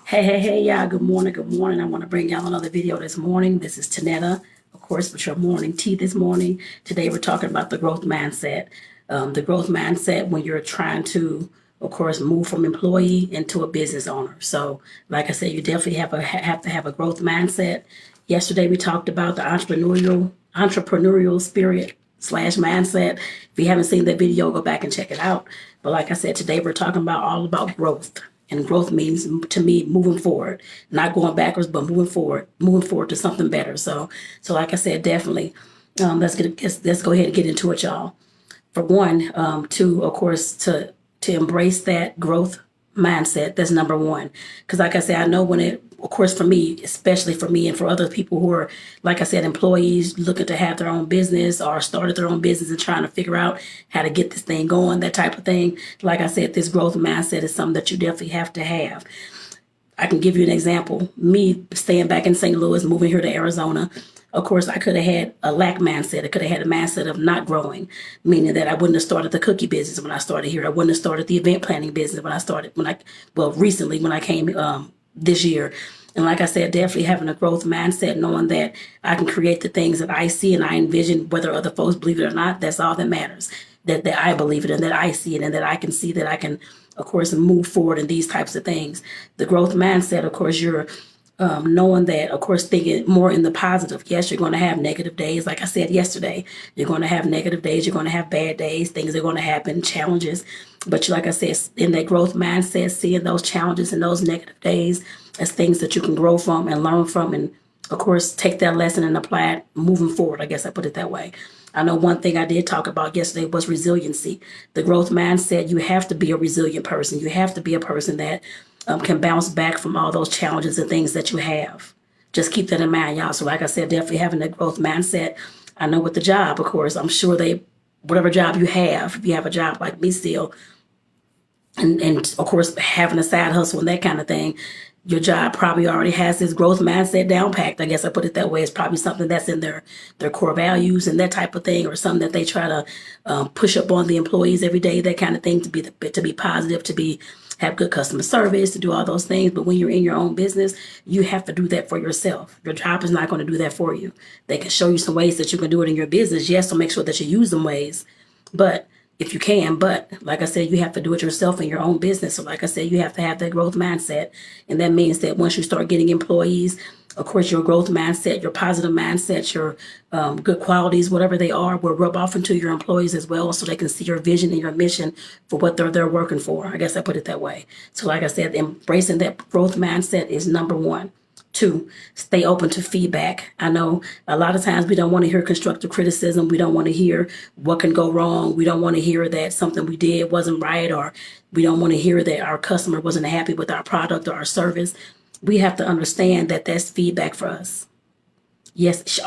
Hey, y'all. Good morning. Good morning. I want to bring y'all another video this morning. This is Tonetta, of course, with your morning tea this morning. Today, we're talking about the growth mindset. The growth mindset when you're trying to, of course, move from employee into a business owner. So, like I said, you definitely have to have a growth mindset. Yesterday, we talked about the entrepreneurial spirit slash mindset. If you haven't seen that video, go back and check it out. But like I said, today we're talking about all about growth. And growth means to me moving forward, not going backwards, but moving forward to something better. So like I said, definitely, let's go ahead and get into it, y'all. For one, to of course to embrace that growth mindset. That's number one. Because like I said, I know when it, of course, for me, especially for me and for other people who are, like I said, employees looking to have their own business or started their own business and trying to figure out how to get this thing going, that type of thing. Like I said, this growth mindset is something that you definitely have to have. I can give you an example. Me staying back in St. Louis, moving here to Arizona, of course, I could have had a lack mindset. I could have had a mindset of not growing, meaning that I wouldn't have started the cookie business when I started here. I wouldn't have started the event planning business recently when I came this year. And like I said, definitely having a growth mindset, knowing that I can create the things that I see and I envision, whether other folks believe it or not, that's all that matters. That I believe it and that I see it and that I can see that I can, of course, move forward in these types of things. The growth mindset, of course, you're knowing that, of course, thinking more in the positive. Yes, you're going to have negative days. Like I said yesterday, you're going to have negative days. You're going to have bad days. Things are going to happen, challenges. But like I said, in that growth mindset, seeing those challenges and those negative days as things that you can grow from and learn from, and of course, take that lesson and apply it moving forward. I guess I put it that way. I know one thing I did talk about yesterday was resiliency. The growth mindset, you have to be a resilient person. You have to be a person that can bounce back from all those challenges and things that you have. Just keep that in mind, y'all. So like I said, definitely having that growth mindset. I know with the job, of course, I'm sure whatever job you have, if you have a job like me still, and of course, having a side hustle and that kind of thing, your job probably already has this growth mindset down packed. I guess I put it that way. It's probably something that's in their core values and that type of thing, or something that they try to push up on the employees every day. That kind of thing to be positive, have good customer service, to do all those things. But when you're in your own business, you have to do that for yourself. Your job is not going to do that for you. They can show you some ways that you can do it in your business. Yes, so make sure that you use them ways, but if you can. But like I said, you have to do it yourself in your own business. So like I said, you have to have that growth mindset. And that means that once you start getting employees, of course, your growth mindset, your positive mindset, your good qualities, whatever they are, will rub off into your employees as well, so they can see your vision and your mission for what they're working for. I guess I put it that way. So like I said, embracing that growth mindset is number one. Two, stay open to feedback. I know a lot of times we don't want to hear constructive criticism. We don't want to hear what can go wrong. We don't want to hear that something we did wasn't right, or we don't want to hear that our customer wasn't happy with our product or our service. We have to understand that that's feedback for us. Yes,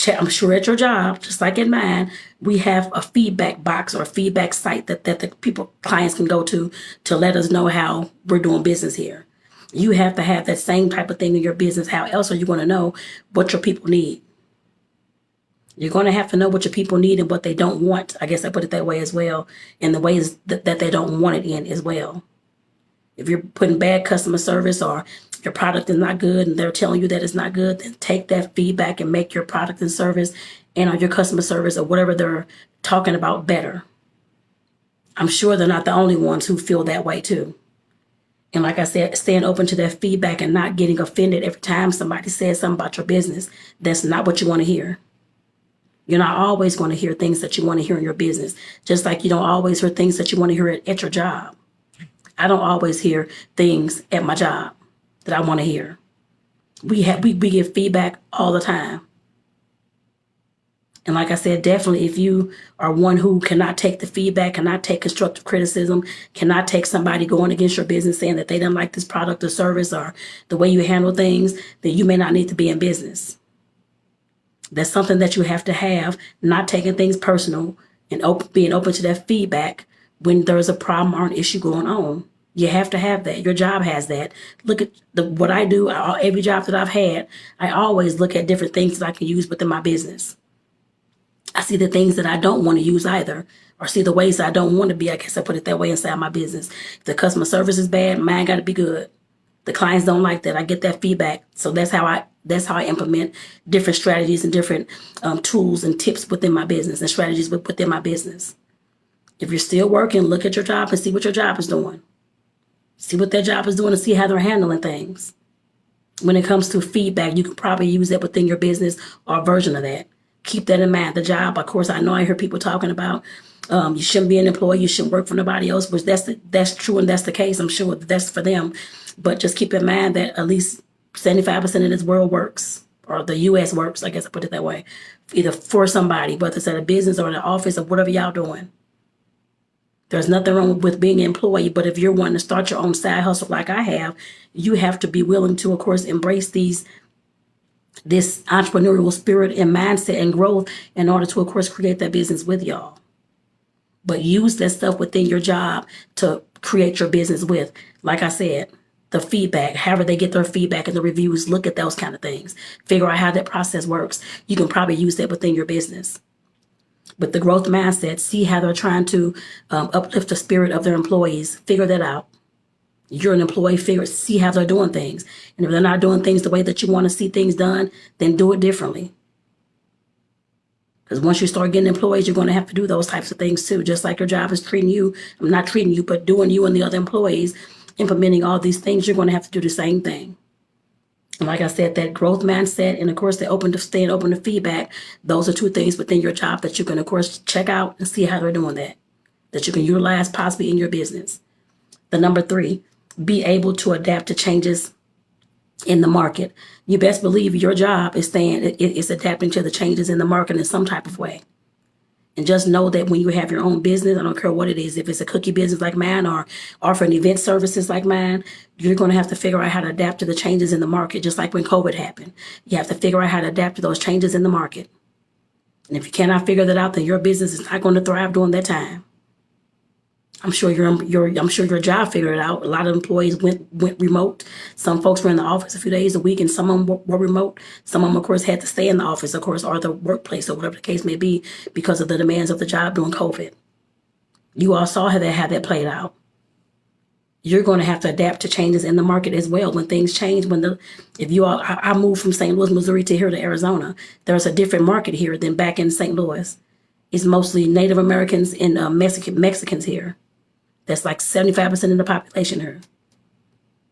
I'm sure at your job, just like in mine, we have a feedback box or a feedback site that the clients can go to let us know how we're doing business here. You have to have that same type of thing in your business. How else are you going to know what your people need? You're going to have to know what your people need and what they don't want. I guess I put it that way as well, and the ways that they don't want it in as well. If you're putting bad customer service, or your product is not good and they're telling you that it's not good, then take that feedback and make your product and service and your customer service or whatever they're talking about better. I'm sure they're not the only ones who feel that way too. And like I said, staying open to that feedback and not getting offended every time somebody says something about your business. That's not what you want to hear. You're not always going to hear things that you want to hear in your business, just like you don't always hear things that you want to hear at your job. I don't always hear things at my job that I want to hear. We give feedback all the time. And like I said, definitely if you are one who cannot take the feedback, cannot take constructive criticism, cannot take somebody going against your business saying that they don't like this product or service or the way you handle things, then you may not need to be in business. That's something that you have to have, not taking things personal and being open to that feedback when there's a problem or an issue going on. You have to have that. Your job has that. Look at what I do. Every job that I've had, I always look at different things that I can use within my business. I see the things that I don't want to use either, or see the ways I don't want to be. I guess I put it that way inside my business. If the customer service is bad, mine got to be good. The clients don't like that. I get that feedback. So that's how I implement different strategies and different tools and tips within my business and strategies within my business. If you're still working, look at your job and see what your job is doing. See what their job is doing and see how they're handling things. When it comes to feedback, you can probably use that within your business or a version of that. Keep that in mind. The job, of course, I know I hear people talking about you shouldn't be an employee, you shouldn't work for nobody else, which that's true and that's the case. I'm sure that's for them. But just keep in mind that at least 75% of this world works, or the U.S. works, I guess I put it that way, either for somebody, whether it's at a business or in an office or whatever y'all doing. There's nothing wrong with being an employee, but if you're wanting to start your own side hustle like I have, you have to be willing to, of course, embrace this entrepreneurial spirit and mindset and growth in order to, of course, create that business with y'all. But use that stuff within your job to create your business with. Like I said, the feedback, however they get their feedback and the reviews, look at those kind of things. Figure out how that process works. You can probably use that within your business. With the growth mindset, see how they're trying to uplift the spirit of their employees. Figure that out. You're an employee, see how they're doing things. And if they're not doing things the way that you want to see things done, then do it differently. Because once you start getting employees, you're going to have to do those types of things too. Just like your job is treating you, not treating you, but doing you and the other employees, implementing all these things, you're going to have to do the same thing. And like I said, that growth mindset and, of course, staying open to feedback, those are two things within your job that you can, of course, check out and see how they're doing that you can utilize possibly in your business. The number 3, be able to adapt to changes in the market. You best believe your job is adapting to the changes in the market in some type of way. And just know that when you have your own business, I don't care what it is, if it's a cookie business like mine or offering event services like mine, you're going to have to figure out how to adapt to the changes in the market, just like when COVID happened. You have to figure out how to adapt to those changes in the market. And if you cannot figure that out, then your business is not going to thrive during that time. I'm sure your job figured it out. A lot of employees went remote. Some folks were in the office a few days a week, and some of them were remote. Some of them, of course, had to stay in the office, of course, or the workplace, or whatever the case may be, because of the demands of the job during COVID. You all saw how that played out. You're going to have to adapt to changes in the market as well. When things change, I moved from St. Louis, Missouri to here to Arizona. There's a different market here than back in St. Louis. It's mostly Native Americans and Mexicans here. That's like 75% of the population here.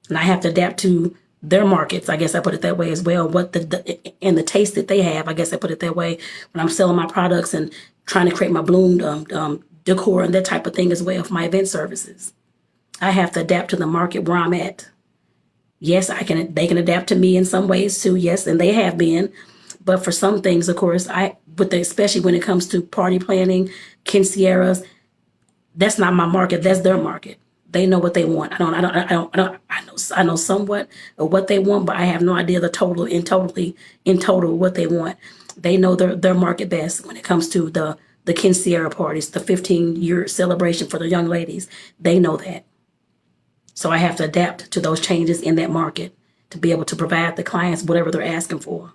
And I have to adapt to their markets, I guess I put it that way as well. And the taste that they have, I guess I put it that way, when I'm selling my products and trying to create my bloomed decor and that type of thing as well for my event services. I have to adapt to the market where I'm at. Yes, they can adapt to me in some ways too, yes, and they have been. But for some things, of course, especially when it comes to party planning, quinceañeras, that's not my market. That's their market. They know what they want. I know somewhat of what they want, but I have no idea in total what they want. They know their market best when it comes to the quinceañera parties, the 15-year celebration for the young ladies. They know that. So I have to adapt to those changes in that market to be able to provide the clients whatever they're asking for.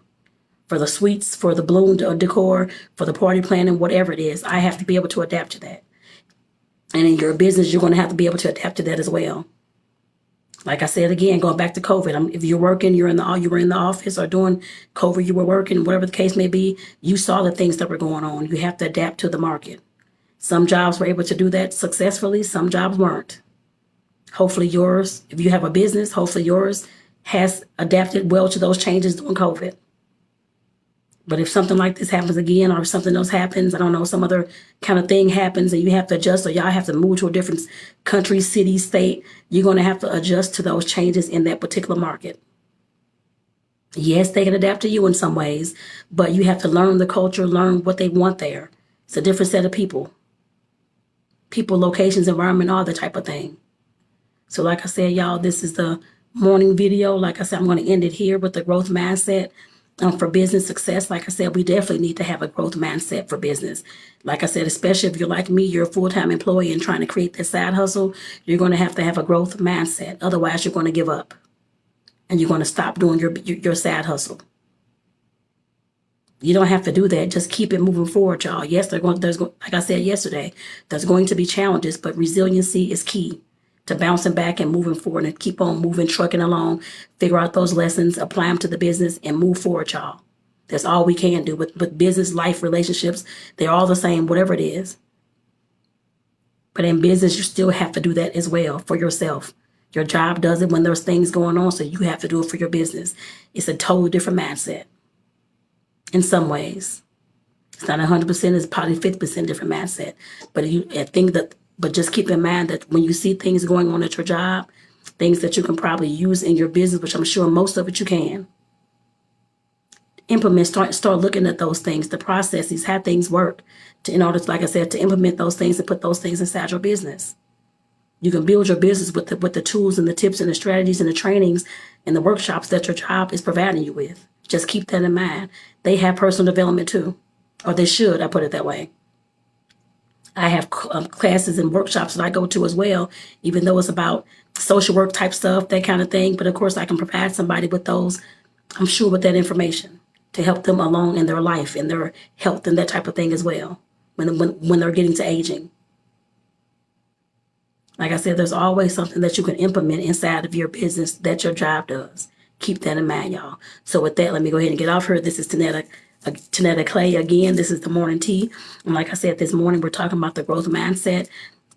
For the suites, for the balloon decor, for the party planning, whatever it is, I have to be able to adapt to that. And in your business, you're going to have to be able to adapt to that as well. Like I said again, going back to COVID, if you're working, you were in the office, or during COVID you were working, whatever the case may be, you saw the things that were going on. You have to adapt to the market. Some jobs were able to do that successfully, some jobs weren't. Hopefully yours, if you have a business, hopefully yours has adapted well to those changes during COVID. But if something like this happens again, or if something else happens, I don't know, some other kind of thing happens and you have to adjust, or y'all have to move to a different country, city, state, you're going to have to adjust to those changes in that particular market. Yes, they can adapt to you in some ways, but you have to learn the culture, learn what they want there. It's a different set of people, locations, environment, all that type of thing. So like I said, y'all, this is the morning video. Like I said, I'm going to end it here with the growth mindset. For business success, like I said, we definitely need to have a growth mindset for business. Like I said, especially if you're like me, you're a full-time employee and trying to create that side hustle, you're going to have a growth mindset. Otherwise, you're going to give up and you're going to stop doing your side hustle. You don't have to do that. Just keep it moving forward, y'all. Yes, like I said yesterday, there's going to be challenges, but resiliency is key. to bouncing back and moving forward and keep on moving, trucking along, figure out those lessons, apply them to the business, and move forward, y'all. That's all we can do with business, life, relationships. They're all the same, whatever it is. But in business, you still have to do that as well for yourself. Your job does it when there's things going on, so you have to do it for your business. It's a totally different mindset in some ways. It's not 100%, it's probably 50% different mindset. But just keep in mind that when you see things going on at your job, things that you can probably use in your business, which I'm sure most of it you can, implement, start looking at those things, the processes, how things work, in order to, like I said, to implement those things and put those things inside your business. You can build your business with the tools and the tips and the strategies and the trainings and the workshops that your job is providing you with. Just keep that in mind. They have personal development too, or they should, I put it that way. I have classes and workshops that I go to as well, even though it's about social work type stuff, that kind of thing. But of course, I can provide somebody with those, I'm sure, with that information to help them along in their life and their health and that type of thing as well when they're getting to aging. Like I said, there's always something that you can implement inside of your business that your job does. Keep that in mind, y'all. So with that, let me go ahead and get off here. This is Tonetta Clay again. This is the morning tea. And like I said, this morning we're talking about the growth mindset.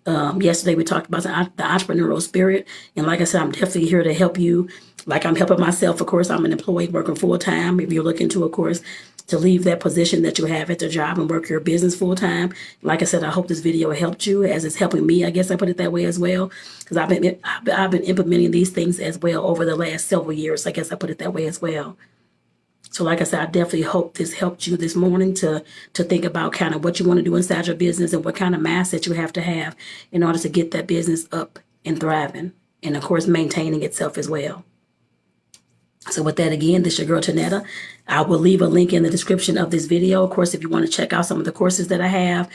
Yesterday we talked about the entrepreneurial spirit. And like I said, I'm definitely here to help you. Like I'm helping myself. Of course, I'm an employee working full time. If you're looking to, of course, to leave that position that you have at the job and work your business full time. Like I said, I hope this video helped you as it's helping me. I guess I put it that way as well, because I've been implementing these things as well over the last several years. I guess I put it that way as well. So like I said, I definitely hope this helped you this morning to think about kind of what you want to do inside your business and what kind of mindset you have to have in order to get that business up and thriving, and of course maintaining itself as well. So with that, again, this is your girl Tonetta. I will leave a link in the description of this video. Of course, if you want to check out some of the courses that I have,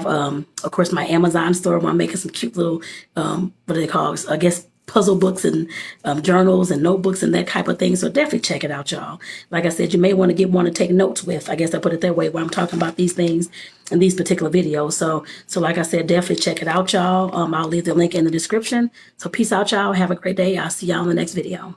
of course, my Amazon store where I'm making some cute little, what do they call it? I guess puzzle books and journals and notebooks and that type of thing. So definitely check it out, y'all. Like I said, you may want to get one to take notes with. I guess I put it that way when I'm talking about these things in these particular videos. So like I said, definitely check it out, y'all. I'll leave the link in the description. So peace out, y'all. Have a great day. I'll see y'all in the next video.